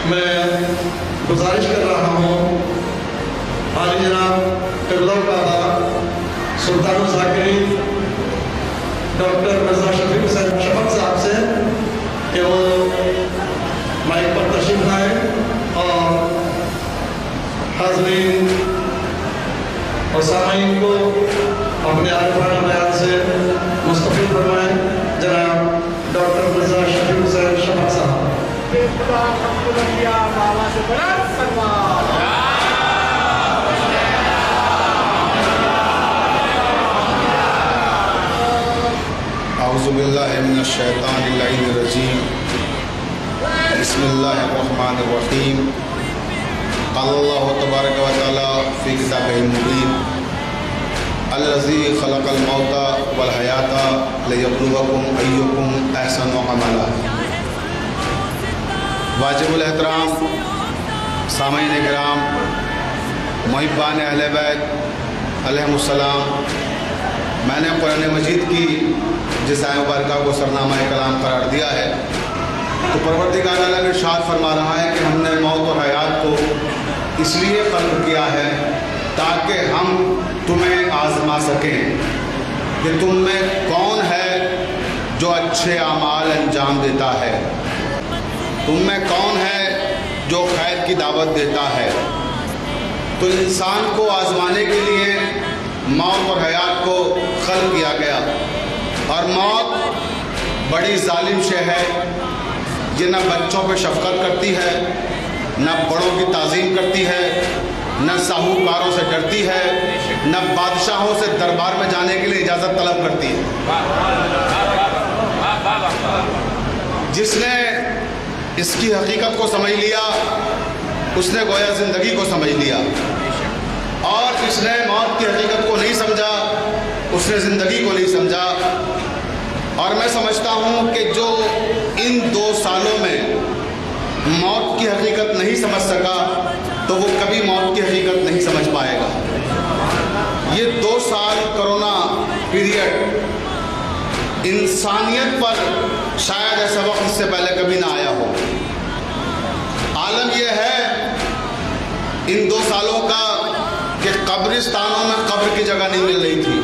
میں گزارش کر رہا ہوں حاجی جناب قبلہ کعبہ سلطان الذاکرین ڈاکٹر مرزا شفیق حسین شفق صاحب سے کہ وہ مائک پر تشریف لائیں اور حاضرین اور سامعین کو اپنے عارفانہ بیان سے مستفید فرمائیں۔ جناب ڈاکٹر مرزا شفیق حسین شفق صاحب۔ اعوذ باللہ من الشیطان اللعین الرجیم، بسم اللہ الرحمن الرحیم۔ قال اللہ تبارک و تعالی فی کتابہ المبین، الذی خلق الموت والحیاۃ لیبلوکم ایکم احسن عملا۔ واجب الاحترام سامعین کرام، محبان اہل بیت علیہم السلام، میں نے قرآن مجید کی جس آیت مبارکہ کو سرنامہ کلام قرار دیا ہے تو پروردگار عالم ارشاد فرما رہا ہے کہ ہم نے موت اور حیات کو اس لیے خلق کیا ہے تاکہ ہم تمہیں آزما سکیں کہ تم میں کون ہے جو اچھے اعمال انجام دیتا ہے، تم میں کون ہے جو خیر کی دعوت دیتا ہے۔ تو انسان کو آزمانے کے لیے موت اور حیات کو خلق کیا گیا، اور موت بڑی ظالم شے ہے، یہ نہ بچوں پہ شفقت کرتی ہے، نہ بڑوں کی تعظیم کرتی ہے، نہ ساہوکاروں سے ڈرتی ہے، نہ بادشاہوں سے دربار میں جانے کے لیے اجازت طلب کرتی ہے۔ جس نے اس کی حقیقت کو سمجھ لیا اس نے گویا زندگی کو سمجھ لیا، اور جس نے موت کی حقیقت کو نہیں سمجھا اس نے زندگی کو نہیں سمجھا۔ اور میں سمجھتا ہوں کہ جو ان 2 سالوں میں موت کی حقیقت نہیں سمجھ سکا تو وہ کبھی موت کی حقیقت نہیں سمجھ پائے گا۔ یہ 2 سال کرونا پیریڈ انسانیت پر شاید ایسا وقت اس سے پہلے کبھی نہ آیا ہو۔ عالم یہ ہے ان 2 سالوں کا کہ قبرستانوں میں قبر کی جگہ نہیں مل رہی تھی،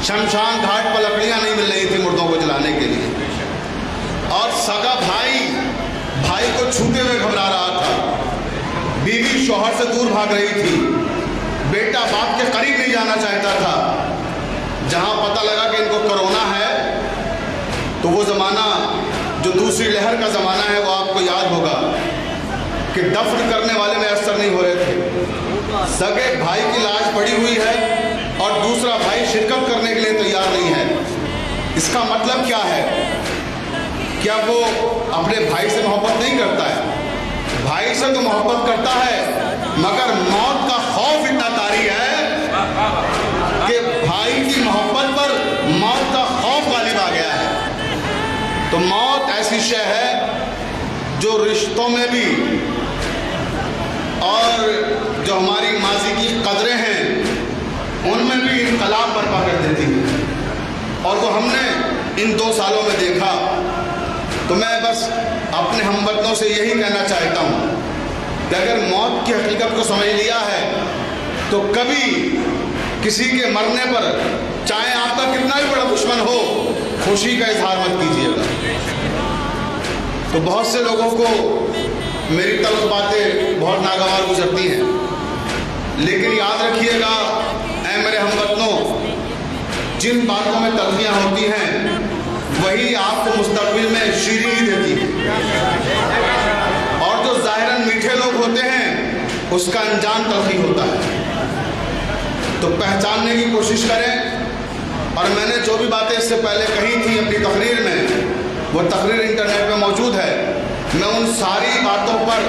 شمشان گھاٹ پر لکڑیاں نہیں مل رہی تھی مردوں کو جلانے کے لیے، اور سگا بھائی کو چھوتے ہوئے گھبرا رہا تھا، بیوی شوہر سے دور بھاگ رہی تھی، بیٹا باپ کے قریب نہیں جانا چاہتا تھا۔ جہاں پتہ لگا کہ ان کو کرونا ہے تو وہ زمانہ جو دوسری لہر کا زمانہ ہے وہ آپ کو یاد ہوگا کہ دفن کرنے والے میں اثر نہیں ہو رہے تھے، سگے بھائی کی لاش پڑی ہوئی ہے اور دوسرا بھائی شرکت کرنے کے لیے تیار نہیں ہے۔ اس کا مطلب کیا ہے؟ کیا وہ اپنے بھائی سے محبت نہیں کرتا ہے؟ بھائی سے تو محبت کرتا ہے، مگر موت کا خوف اتنا طاری ہے کہ بھائی کی محبت پر موت کا خوف غالب آ گیا ہے۔ تو موت ایسی شے ہے جو رشتوں میں بھی اور جو ہماری ماضی کی قدریں ہیں ان میں بھی انقلاب برپا کر دیتی ہے، اور وہ ہم نے ان 2 سالوں میں دیکھا۔ تو میں بس اپنے ہم وطنوں سے یہی کہنا چاہتا ہوں کہ اگر موت کی حقیقت کو سمجھ لیا ہے تو کبھی کسی کے مرنے پر چاہے آپ کا کتنا بھی بڑا دشمن ہو خوشی کا اظہار مت کیجیے گا۔ تو بہت سے لوگوں کو میری تلخ باتیں بہت ناگوار گزرتی ہیں، لیکن یاد رکھیے گا اے میرے ہم وطنوں، جن باتوں میں تلخیاں ہوتی ہیں وہی آپ کو مستقبل میں شیرینی دیتی ہے، اور جو ظاہراً میٹھے لوگ ہوتے ہیں اس کا انجام تلخی ہوتا ہے۔ تو پہچاننے کی کوشش کریں، اور میں نے جو بھی باتیں اس سے پہلے کہی تھی اپنی تقریر میں وہ تقریر انٹرنیٹ پہ موجود ہے، میں ان ساری باتوں پر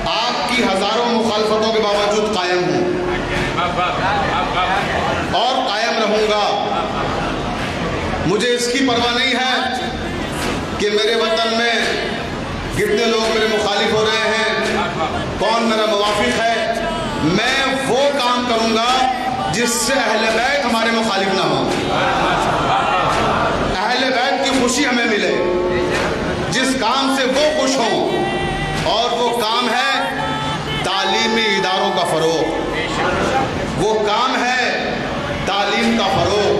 آپ کی ہزاروں مخالفتوں کے باوجود قائم ہوں اور قائم رہوں گا۔ مجھے اس کی پرواہ نہیں ہے کہ میرے وطن میں کتنے لوگ میرے مخالف ہو رہے ہیں، کون میرا موافق ہے۔ میں وہ کام کروں گا جس سے اہل بیت ہمارے مخالف نہ ہوں، اہل بیت کی خوشی ہمیں ملے، جس کام سے وہ خوش ہوں اور وہ फरोग, वो काम है तालीम का फरोग,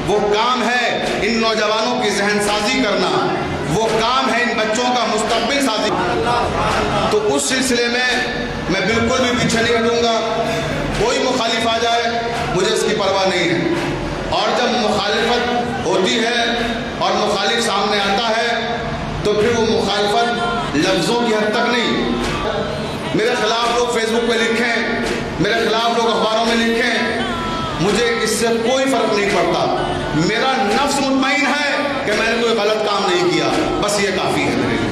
वो काम है इन नौजवानों की जहन साजी करना, वो काम है इन बच्चों का मुस्तकबिल साजी। तो उस सिलसिले में मैं बिल्कुल भी पीछे नहीं हटूंगा। कोई मुखालिफ आ जाए मुझे इसकी परवाह नहीं है। और जब मुखालिफत होती है और मुखालिफ सामने आता है तो फिर वो मुखालिफत लफ्ज़ों की हद तक नहीं। मेरे खिलाफ लोग फेसबुक पे लिखें, मेरे खिलाफ लोग अखबारों में लिखें, मुझे इससे कोई फ़र्क नहीं पड़ता। मेरा नफ्स मुतमईन है कि मैंने कोई गलत काम नहीं किया, बस ये काफ़ी है मेरे लिए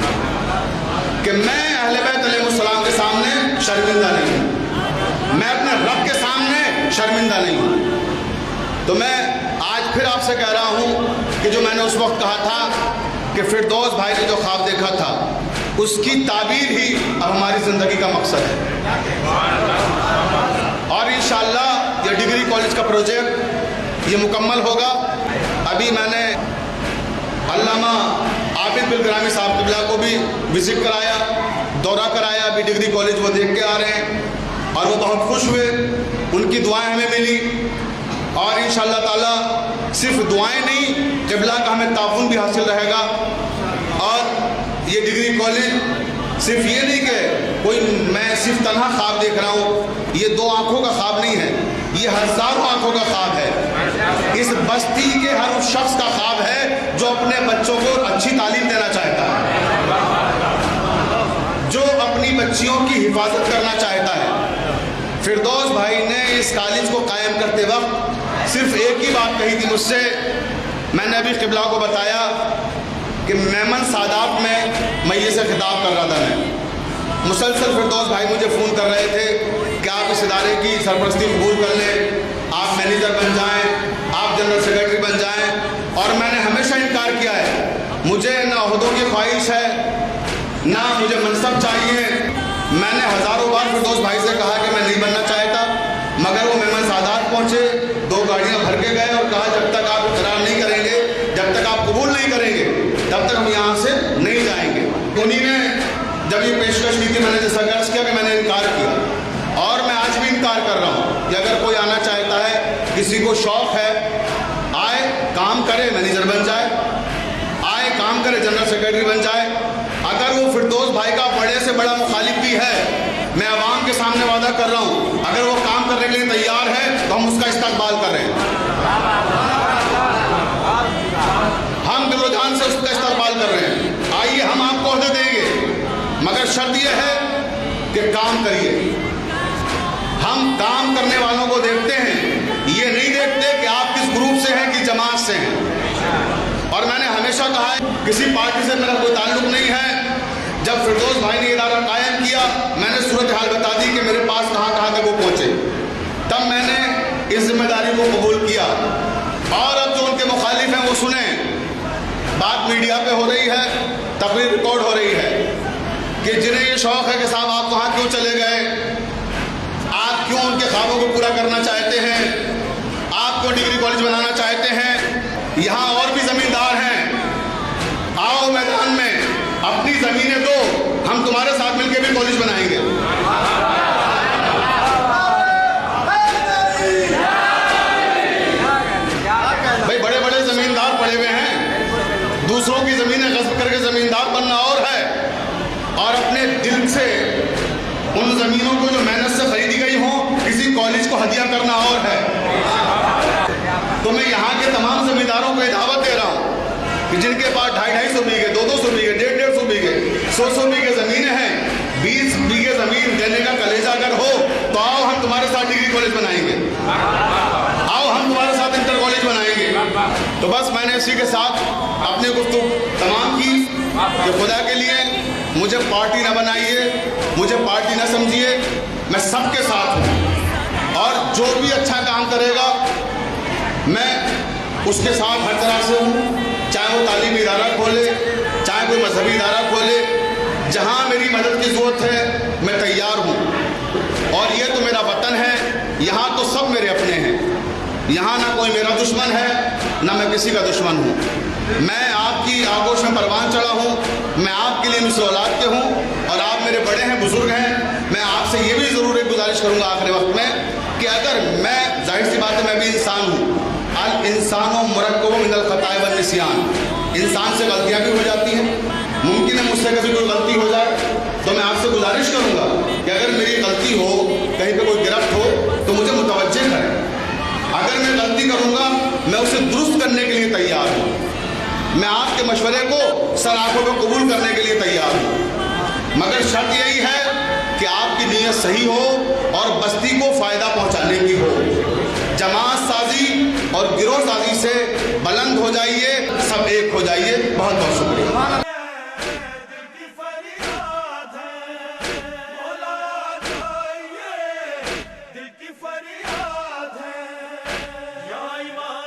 कि मैं अहले बैत अलैहिस्सलाम के सामने शर्मिंदा नहीं हूँ, मैं अपने रब के सामने शर्मिंदा नहीं हूँ। तो मैं आज फिर आपसे कह रहा हूँ कि जो मैंने उस वक्त कहा था कि फिरदौस भाई ने जो ख्वाब देखा था उसकी ताबीर ही अब हमारी ज़िंदगी का मकसद है। और इंशाअल्लाह ये डिग्री कॉलेज का प्रोजेक्ट ये मुकम्मल होगा। अभी मैंने अल्लामा आबिद बिलग्रामी साहब क़िबला को भी विज़िट कराया, दौरा कराया, अभी डिग्री कॉलेज वो देख के आ रहे हैं और वो बहुत खुश हुए, उनकी दुआएं हमें मिली। और इंशाअल्लाह ताला सिर्फ दुआएं नहीं, क़िबला का हमें ताउन भी हासिल रहेगा। और ये डिग्री कॉलेज सिर्फ ये नहीं कि कोई मैं सिर्फ तन्हा ख्वाब देख रहा हूँ, ये दो आँखों का ख्वाब नहीं है, ये हज़ारों आँखों का ख्वाब है। इस बस्ती के हर उस शख्स का ख्वाब है जो अपने बच्चों को अच्छी तालीम देना चाहता है, जो अपनी बच्चियों की हिफाजत करना चाहता है। फिरदौस भाई ने इस कॉलेज को कायम करते वक्त सिर्फ एक ही बात कही थी मुझसे। मैंने अभी क़िबला को बताया कि मेमन सादात में मजलिस से खिताब कर रहा था, मैं मुसलसल फिरदौस भाई मुझे फ़ोन कर रहे थे कि आप इस इदारे की सरपरस्ती कबूल कर लें, आप मैनेजर बन जाएं, आप जनरल सेक्रेटरी बन जाएं। और मैंने हमेशा इनकार किया है, मुझे ना ओहदों की ख्वाहिश है, ना मुझे मनसब चाहिए। मैंने हज़ारों बार फिरदौस भाई से कहा कि मैं नहीं बनना चाहता, मगर वो मेमन सादात पहुँचे, 2 गाड़ियाँ भर के गए और कहा जब तक आप इकरार नहीं करेंगे, जब तक आप कबूल नहीं करेंगे, तब तक हम यहाँ से नहीं जाएंगे। उन्हीं ने जब ये पेशकश की थी, मैंने जैसा अर्ज़ किया कि मैंने इनकार किया और मैं आज भी इनकार कर रहा हूँ कि अगर कोई आना चाहता है, किसी को शौक़ है, आए काम करे, मैनेजर बन जाए, आए काम करे, जनरल सेक्रेटरी बन जाए। अगर वो फिरदौस भाई का बड़े से बड़ा मुखालिफ भी है, मैं अवाम के सामने वादा कर रहा हूँ, अगर वो काम करने के लिए तैयार है तो हम उसका इस्तकबाल कर रहे हैं, हम दिलो-जान से उसका इस्तकबाल कर रहे हैं। आइए हम आपको ओहदे देंगे, मगर शर्त यह है कि काम करिए। हम काम करने वालों को देखते हैं, ये नहीं देखते कि आप किस ग्रुप से हैं, किस जमात से हैं। और मैंने हमेशा कहा है किसी पार्टी से मेरा कोई ताल्लुक़ नहीं है। जब फिरदौस भाई ने इदारा कायम किया, मैंने सूरत हाल बता दी कि मेरे पास कहाँ तक वो पहुँचे, तब मैंने इस जिम्मेदारी को कबूल किया। और अब जो उनके मुखालिफ हैं वो सुने, बात मीडिया पे हो रही है, तकरीर रिकॉर्ड हो रही है कि जिन्हें ये शौक़ है कि साहब आप वहाँ क्यों चले गए, आप क्यों उनके ख्वाबों को पूरा करना चाहते हैं, आप क्यों डिग्री कॉलेज बनाना चाहते हैं, यहाँ और भी ज़मींदार हैं, आओ मैदान में अपनी ज़मीनें दो, हम तुम्हारे साथ मिलकर भी कॉलेज बनाएंगे। भाई बड़े बड़े ज़मींदार पड़े हुए हैं, दूसरों की ज़मीनें ग़स्ब करके ज़मींदार बनना और है, और अपने दिल से उन ज़मीनों को जो मेहनत से खरीदी गई हो किसी कॉलेज को हदिया करना और है। तो मैं यहाँ के तमाम ज़मींदारों को दावत दे रहा हूँ कि जिनके पास 250-250 बीघे, 200 बीघे, 150-150 बीघे, 100 बीघे ज़मीनें हैं, 20 बीघे ज़मीन देने का कलेजा अगर हो तो आओ हम तुम्हारे साथ डिग्री कॉलेज बनाएंगे, आओ हम तुम्हारे साथ इंटर कॉलेज बनाएंगे। तो बस मैंने इसी के साथ अपनी गुफ्तगू तमाम की कि खुदा के लिए मुझे पार्टी न बनाइए, मुझे पार्टी न समझिए, मैं सबके साथ हूँ और जो भी अच्छा काम करेगा मैं उसके साथ हर तरह से हूँ, चाहे वो तालीमी इदारा खोले, चाहे कोई मजहबी इदारा खोले, जहाँ मेरी मदद की ज़रूरत है मैं तैयार हूँ। और ये तो मेरा वतन है, यहाँ तो सब मेरे अपने हैं, यहाँ ना कोई मेरा दुश्मन है ना मैं किसी का दुश्मन हूँ। मैं आपकी आगोश में परवान चढ़ा हूँ, मैं आपके लिए मिसल औलाद के हूँ और आप मेरे बड़े हैं, बुजुर्ग हैं। मैं आपसे ये भी ज़रूर एक गुजारिश करूँगा आखिरी वक्त में कि अगर मैं, जाहिर सी बात है मैं भी इंसान हूँ, अल इंसानो मुरक्कब मिनल खताए व निस्यान, इंसान से गलतियाँ भी हो जाती हैं, मुमकिन है मुझसे कभी कोई गलती हो जाए, तो मैं आपसे गुजारिश करूँगा कि अगर मेरी गलती हो, कहीं पे कोई गिरफ्त हो, तो मुझे मुतवज्जे करें। अगर मैं गलती करूँगा मैं उसे दुरुस्त करने के लिए तैयार हूँ, मैं आपके मशवरे को सर आँखों पर कबूल करने के लिए तैयार हूँ, मगर शर्त यही है कि आपकी नीयत सही हो और बस्ती को फ़ायदा पहुँचाने की हो। जमात साजी और गिरोह साजी से बुलंद हो जाइए, सब एक हो जाइए। बहुत बहुत